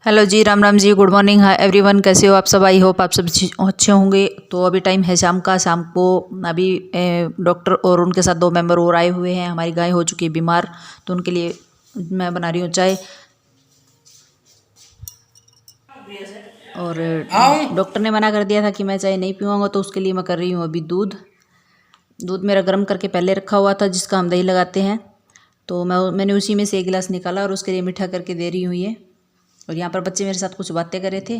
Hello जी, Ram Ram ji, good morning. Hi everyone, कैसे हो आप सब? आई होप आप सब अच्छे होंगे। तो अभी टाइम है शाम का। शाम को अभी डॉक्टर और उनके साथ 2 मेंबर और आए हुए हैं। हमारी गाय हो चुकी है बीमार, तो उनके लिए मैं बना रही हूँ चाय। और डॉक्टर ने मना कर दिया था कि मैं चाय नहीं पीऊँगा, तो उसके लिए मैं कर रही हूँ अभी दूध मेरा गर्म करके पहले रखा हुआ था, जिसका हम दही लगाते हैं। तो मैंने उसी में से 1 गिलास निकाला और उसके लिए मीठा करके दे रही हूँ ये। और यहाँ पर बच्चे मेरे साथ कुछ बातें कर रहे थे,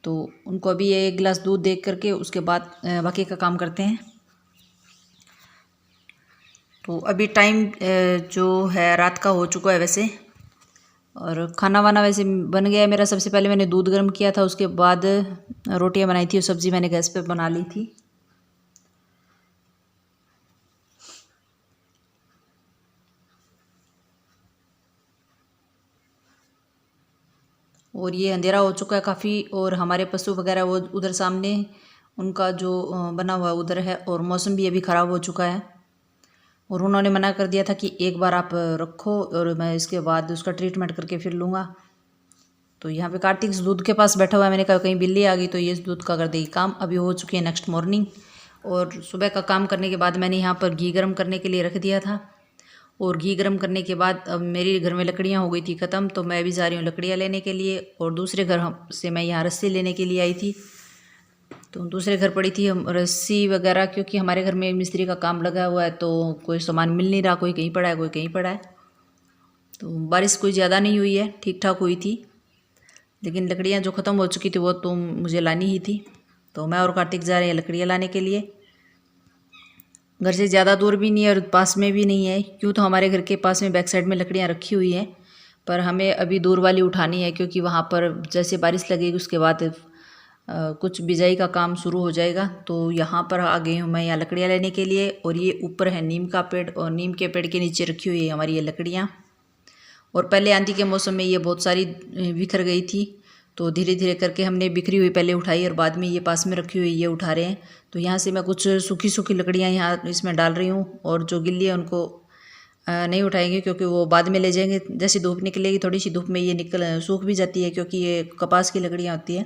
तो उनको अभी ये 1 गिलास दूध दे करके उसके बाद बाकी का काम करते हैं। तो अभी टाइम जो है रात का हो चुका है वैसे। और खाना वाना वैसे बन गया है मेरा। सबसे पहले मैंने दूध गर्म किया था, उसके बाद रोटियां बनाई थी और सब्ज़ी मैंने गैस पे बना ली थी। और ये अंधेरा हो चुका है काफ़ी, और हमारे पशु वगैरह वो उधर सामने उनका जो बना हुआ उधर है। और मौसम भी अभी ख़राब हो चुका है, और उन्होंने मना कर दिया था कि एक बार आप रखो और मैं इसके बाद उसका ट्रीटमेंट करके फिर लूँगा। तो यहाँ पे कार्तिक इस दूध के पास बैठा हुआ है। मैंने कहा कहीं बिल्ली आ गई तो ये इस दूध का कर देगी काम। अभी हो चुकी है नेक्स्ट मॉर्निंग, और सुबह का काम करने के बाद मैंने यहाँ पर घी गर्म करने के लिए रख दिया था। और घी गर्म करने के बाद अब मेरे घर में लकड़ियाँ हो गई थी ख़त्म, तो मैं भी जा रही हूँ लकड़ियाँ लेने के लिए। और दूसरे घर से मैं यहाँ रस्सी लेने के लिए आई थी, तो दूसरे घर पड़ी थी हम रस्सी वगैरह, क्योंकि हमारे घर में मिस्त्री का काम लगा हुआ है, तो कोई सामान मिल नहीं रहा। कोई कहीं पड़ा है, कोई कहीं पड़ा है। तो बारिश कोई ज़्यादा नहीं हुई है, ठीक ठाक हुई थी, लेकिन लकड़ियाँ जो ख़त्म हो चुकी थी वो तो मुझे लानी ही थी। तो मैं और कार्तिक जा रहे हैं लकड़ियाँ लाने के लिए। घर से ज़्यादा दूर भी नहीं है और पास में भी नहीं है। क्यों, तो हमारे घर के पास में बैक साइड में लकड़ियाँ रखी हुई हैं, पर हमें अभी दूर वाली उठानी है, क्योंकि वहाँ पर जैसे बारिश लगेगी उसके बाद कुछ बिजाई का काम शुरू हो जाएगा। तो यहाँ पर आ गई हूँ मैं यहाँ लकड़ियाँ लेने के लिए। और ये ऊपर है नीम का पेड़, और नीम के पेड़ के नीचे रखी हुई है हमारी ये लकड़ियाँ। और पहले आंधी के मौसम में ये बहुत सारी बिखर गई थी, तो धीरे धीरे करके हमने बिखरी हुई पहले उठाई, और बाद में ये पास में रखी हुई ये उठा रहे हैं। तो यहाँ से मैं कुछ सूखी सूखी लकड़ियाँ यहाँ इसमें डाल रही हूँ, और जो गिल्ली है उनको नहीं उठाएंगे, क्योंकि वो बाद में ले जाएंगे। जैसे धूप निकलेगी, थोड़ी सी धूप में ये सूख भी जाती है, क्योंकि ये कपास की लकड़ियाँ होती हैं।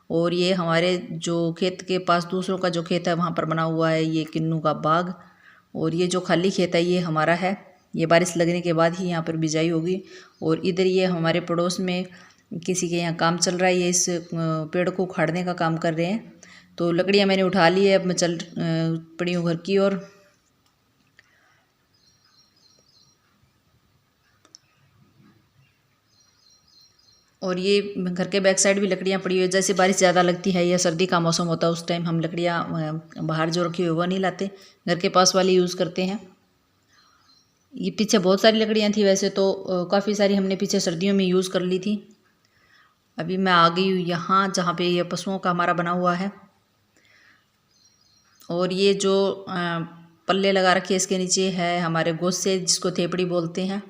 और ये हमारे जो खेत के पास दूसरों का जो खेत है वहाँ पर बना हुआ है ये किन्नू का बाग। और ये जो खाली खेत है ये हमारा है। ये बारिश लगने के बाद ही यहाँ पर बिजाई होगी। और इधर ये हमारे पड़ोस में किसी के यहाँ काम चल रहा है, ये इस पेड़ को उखाड़ने का काम कर रहे हैं। तो लकड़ियाँ मैंने उठा ली है, अब मैं चल पड़ी हूँ घर की ओर। और ये घर के बैक साइड भी लकड़ियाँ पड़ी हुई है। जैसे बारिश ज़्यादा लगती है या सर्दी का मौसम होता है, उस टाइम हम लकड़ियाँ बाहर जो रखी हुई वो नहीं लाते, घर के पास वाली यूज़ करते हैं। ये पीछे बहुत सारी लकड़ियाँ थी वैसे तो, काफ़ी सारी हमने पीछे सर्दियों में यूज़ कर ली थी। अभी मैं आ गई हूँ यहाँ जहाँ पे ये पशुओं का हमारा बना हुआ है। और ये जो पल्ले लगा रखे हैं इसके नीचे है हमारे गोसे, जिसको थेपड़ी बोलते हैं।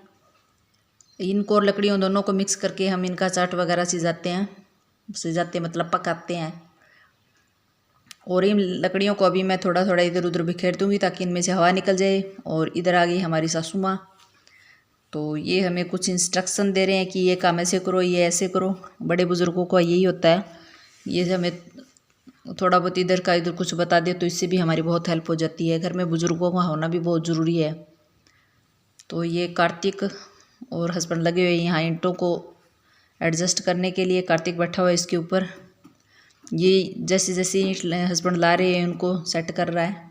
इनको और लकड़ियों दोनों को मिक्स करके हम इनका चाट वगैरह सिजाते मतलब पकाते हैं। और इन लकड़ियों को अभी मैं थोड़ा थोड़ा इधर उधर बिखेर दूँगी, ताकि इनमें से हवा निकल जाए। और इधर आ गई हमारी सासू माँ, तो ये हमें कुछ इंस्ट्रक्शन दे रहे हैं कि ये काम ऐसे करो, ये ऐसे करो। बड़े बुज़ुर्गों का यही होता है, ये हमें थोड़ा बहुत इधर का इधर कुछ बता दे तो इससे भी हमारी बहुत हेल्प हो जाती है। घर में बुज़ुर्गों का होना भी बहुत ज़रूरी है। तो ये कार्तिक और हस्बैंड लगे हुए यहाँ ईंटों को एडजस्ट करने के लिए। कार्तिक बैठा हुआ है इसके ऊपर, ये जैसे जैसे ईंट हस्बैंड ला रहे हैं उनको सेट कर रहा है।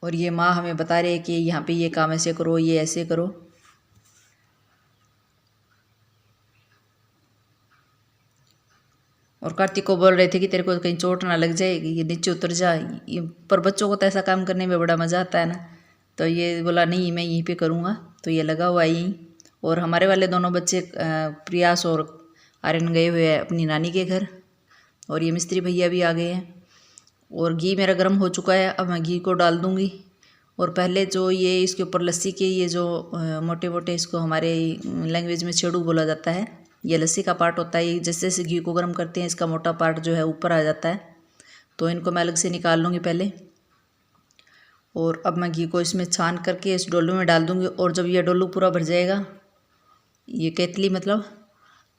और ये माँ हमें बता रहे हैं कि यहाँ पे ये काम ऐसे करो, ये ऐसे करो। और कार्तिक को बोल रहे थे कि तेरे को कहीं चोट ना लग जाएगी, ये नीचे उतर जा। पर बच्चों को तो ऐसा काम करने में बड़ा मज़ा आता है ना, तो ये बोला नहीं मैं यहीं पे करूँगा। तो ये लगा हुआ है यहीं। और हमारे वाले दोनों बच्चे प्रयास और आर्यन गए हुए हैं अपनी नानी के घर। और ये मिस्त्री भैया भी आ गए हैं। और घी मेरा गर्म हो चुका है, अब मैं घी को डाल दूँगी। और पहले जो ये इसके ऊपर लस्सी के ये जो मोटे मोटे, इसको हमारे लैंग्वेज में छेड़ू बोला जाता है, ये लस्सी का पार्ट होता है। ये जैसे जैसे घी को गर्म करते हैं इसका मोटा पार्ट जो है ऊपर आ जाता है, तो इनको मैं अलग से निकाल लूँगी पहले। और अब मैं घी को इसमें छान करके इस डोलू में डाल दूँगी। और जब ये डोलू पूरा भर जाएगा ये केतली मतलब।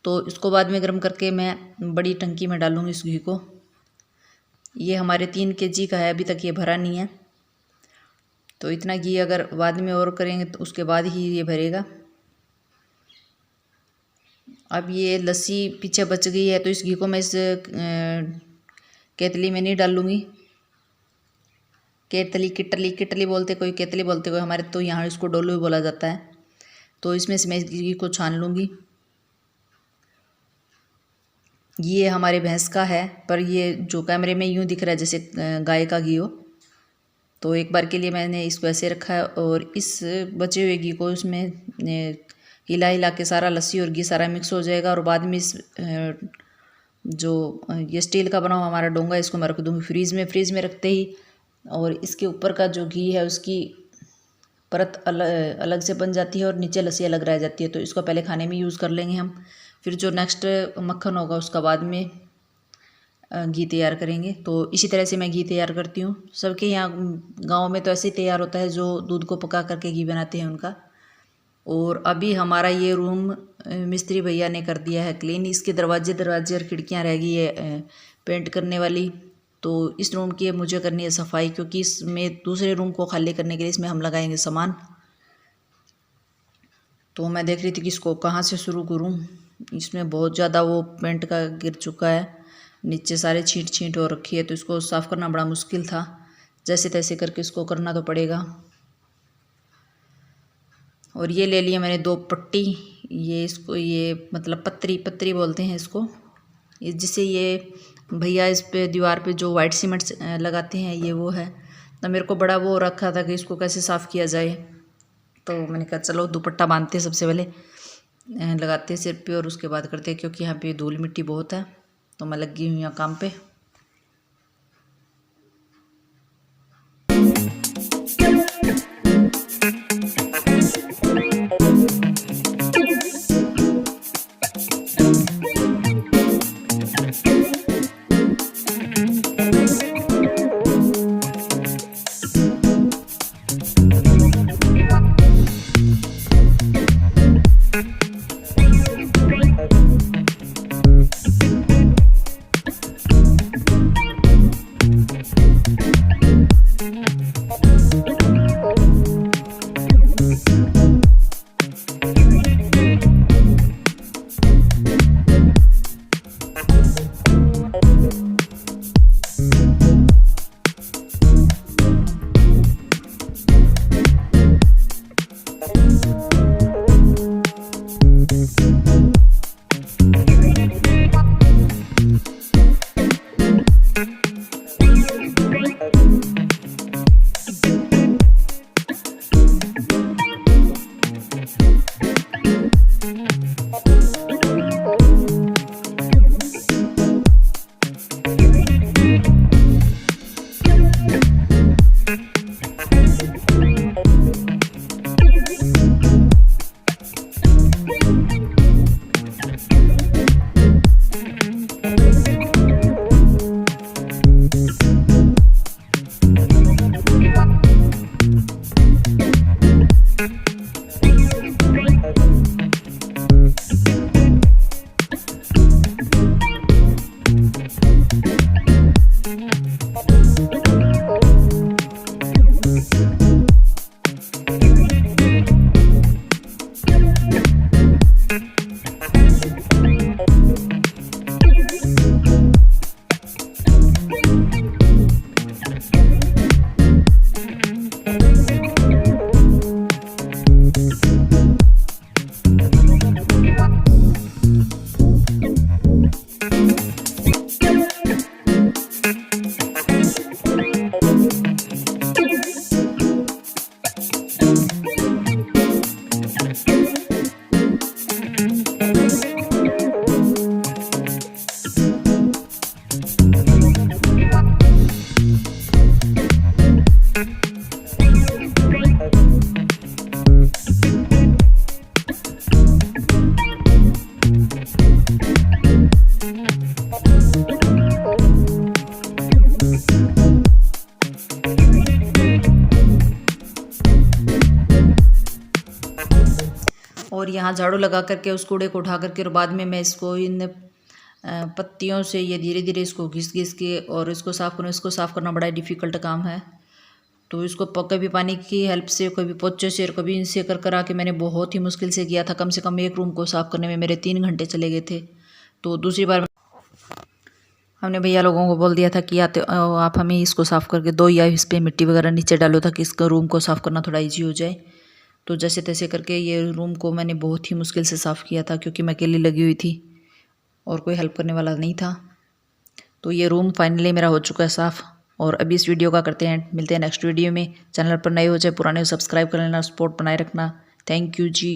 तो इसको बाद में गर्म करके मैं बड़ी टंकी में डालूँगी इस घी को। ये हमारे 3 kg का है, अभी तक ये भरा नहीं है। तो इतना घी अगर बाद में और करेंगे तो उसके बाद ही ये भरेगा। अब ये लस्सी पीछे बच गई है तो इस घी को मैं इस केतली में नहीं डालूँगी। केतली किटली किटली बोलते, कोई केतली बोलते, कोई हमारे तो यहाँ इसको डोलू बोला जाता है। तो इसमें से मैं इस घी को छान लूँगी। ये हमारे भैंस का है, पर ये जो कैमरे में यूँ दिख रहा है जैसे गाय का घी हो। तो एक बार के लिए मैंने इसको ऐसे रखा है और इस बचे हुए घी को इसमें हिला हिला के सारा लस्सी और घी सारा मिक्स हो जाएगा। और बाद में इस जो ये स्टील का बना हुआ हमारा डोंगा, इसको मैं रख दूँगी फ्रीज़ में। फ्रीज़ में रखते ही और इसके ऊपर का जो घी है उसकी परत अलग से बन जाती है और नीचे लस्सी अलग रह जाती है। तो इसको पहले खाने में यूज़ कर लेंगे हम, फिर जो नेक्स्ट मक्खन होगा उसका बाद में घी तैयार करेंगे। तो इसी तरह से मैं घी तैयार करती हूँ। सबके यहाँ गांव में तो ऐसे ही तैयार होता है, जो दूध को पका करके घी बनाते हैं उनका। और अभी हमारा ये रूम मिस्त्री भैया ने कर दिया है क्लीन। इसके दरवाजे और खिड़कियाँ रह गई है पेंट करने वाली। तो इस रूम की मुझे करनी है सफाई, क्योंकि इसमें दूसरे रूम को खाली करने के लिए इसमें हम लगाएंगे सामान। तो मैं देख रही थी कि इसको कहाँ से शुरू करूँ। इसमें बहुत ज़्यादा वो पेंट का गिर चुका है, नीचे सारे छींट छींट हो रखी है। तो इसको साफ़ करना बड़ा मुश्किल था, जैसे तैसे करके इसको करना तो पड़ेगा। और ये ले लिया मैंने 2 पट्टी। ये इसको ये मतलब पत्री बोलते हैं इसको, जिससे ये भैया इस पे दीवार पे जो वाइट सीमेंट लगाते हैं ये वो है। तो मेरे को बड़ा वो रखा था कि इसको कैसे साफ़ किया जाए। तो मैंने कहा चलो दुपट्टा बांधते हैं, सबसे पहले लगाते हैं सिर पे और उसके बाद करते हैं, क्योंकि यहाँ पे धूल मिट्टी बहुत है। तो मैं लगी हुई यहाँ काम पे। यहाँ झाड़ू लगा करके उस कूड़े को उठा करके और बाद में मैं इसको इन पत्तियों से ये धीरे धीरे इसको घिस घिस के और इसको साफ़ करूँ। इसको साफ़ करना बड़ा डिफ़िकल्ट काम है। तो इसको कभी पानी की हेल्प से, कभी पोचे से और कभी इनसे कर करा के मैंने बहुत ही मुश्किल से किया था। कम से कम एक रूम को साफ़ करने में मेरे 3 घंटे चले गए थे। तो दूसरी बार हमने भैया लोगों को बोल दिया था कि आप हमें इसको साफ़ करके दो या इस पर मिट्टी वगैरह नीचे डालो ताकि इसका रूम को साफ़ करना थोड़ा ईजी हो जाए। तो जैसे तैसे करके ये रूम को मैंने बहुत ही मुश्किल से साफ़ किया था, क्योंकि मैं अकेली लगी हुई थी और कोई हेल्प करने वाला नहीं था। तो ये रूम फाइनली मेरा हो चुका है साफ़। और अभी इस वीडियो का करते हैं, मिलते हैं नेक्स्ट वीडियो में। चैनल पर नए हो चाहे पुराने हो, सब्सक्राइब कर लेना, सपोर्ट बनाए रखना। Thank you ji.